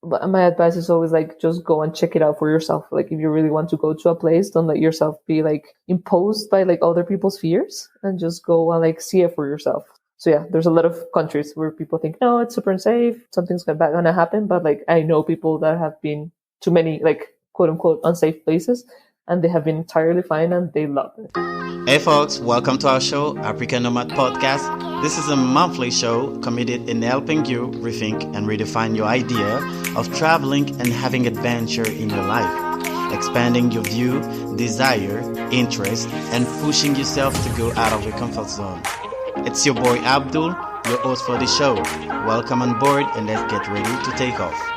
But my advice is always like, just go and check it out for yourself. Like if you really want to go to a place, don't let yourself be like imposed by like other people's fears, and just go and like see it for yourself. So yeah, there's a lot of countries where people think, no, it's super unsafe, something's gonna happen. But like I know people that have been to many like quote unquote unsafe places, and they have been entirely fine and they love it. Hey folks, welcome to our show, Aprica Nomad Podcast. This is a monthly show committed in helping you rethink and redefine your idea of traveling and having adventure in your life, expanding your view, desire, interest, and pushing yourself to go out of your comfort zone. It's your boy Abdul, your host for the show. Welcome on board and let's get ready to take off.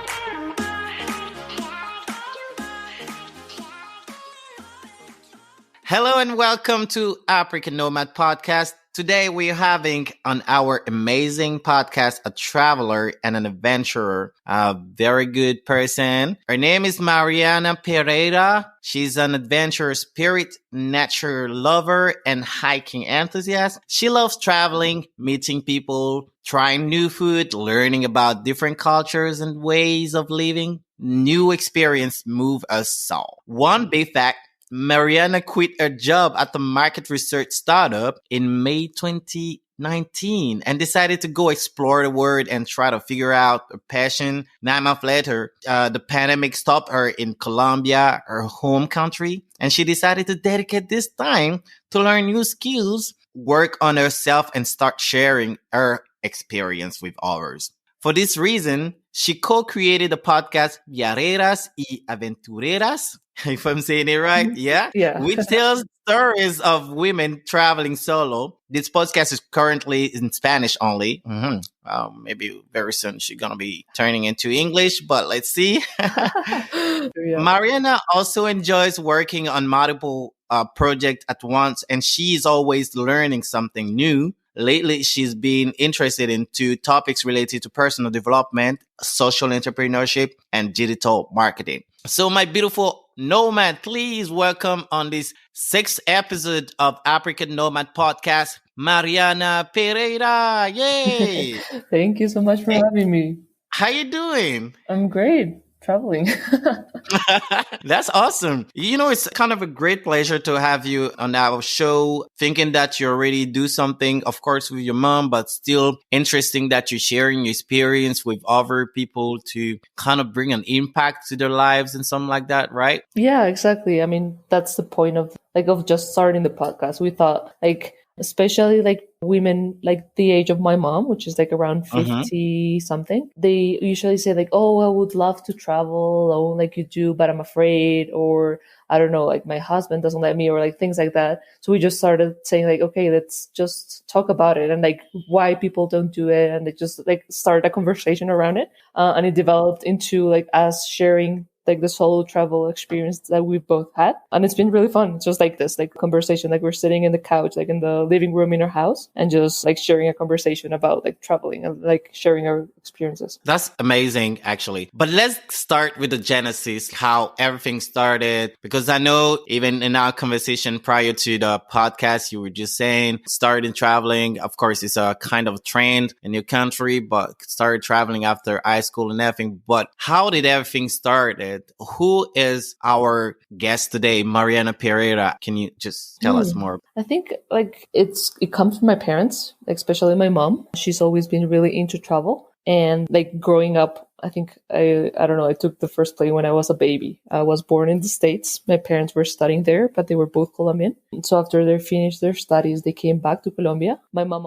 Hello and welcome to Aprica Nomad Podcast. Today we're having on our amazing podcast a traveler and an adventurer, a very good person. Her name is Mariana Pereira. She's an adventure spirit, nature lover, and hiking enthusiast. She loves traveling, meeting people, trying new food, learning about different cultures and ways of living. New experience move us all. One big fact: Mariana quit her job at the market research startup in May 2019 and decided to go explore the world and try to figure out her passion. 9 months later, the pandemic stopped her in Colombia, her home country, and she decided to dedicate this time to learn new skills, work on herself, and start sharing her experience with others. For this reason, she co-created the podcast Viajeras y Aventureras, if I'm saying it right, yeah? Which tells stories of women traveling solo. This podcast is currently in Spanish only. Maybe very soon she's going to be turning into English, but let's see. Mariana also enjoys working on multiple projects at once, and she's always learning something new. Lately, she's been interested in two topics related to personal development, social entrepreneurship, and digital marketing. So my beautiful nomad, please welcome on this 6th episode of Aprica Nomad Podcast, Mariana Pereira. Yay! Thank you so much for having me. How you doing? I'm great. Traveling. That's awesome. You know, it's kind of a great pleasure to have you on our show, thinking that you already do something, of course, with your mom, but still interesting that you're sharing your experience with other people to kind of bring an impact to their lives and something like that, right? Yeah, exactly. I mean, that's the point of just starting the podcast. We thought especially women the age of my mom, which is around 50 something, they usually say oh, I would love to travel like you do, but I'm afraid, or I don't know, my husband doesn't let me, or things like that. So we just started saying okay, let's just talk about it and why people don't do it, and it just started a conversation around it, and it developed into us sharing the solo travel experience that we've both had. And it's been really fun. It's just this conversation, we're sitting in the couch, in the living room in our house, and just sharing a conversation about traveling and sharing our experiences. That's amazing, actually. But let's start with the genesis, how everything started, because I know even in our conversation prior to the podcast, you were just saying starting traveling. Of course, it's a kind of trend in your country, but started traveling after high school and everything. But how did everything start? Who is our guest today, Mariana Pereira? Can you just tell us more? I think it comes from my parents, especially my mom. She's always been really into travel. And growing up, I think I don't know, I took the first plane when I was a baby. I was born in the States. My parents were studying there, but they were both Colombian. So after they finished their studies, they came back to Colombia. My mom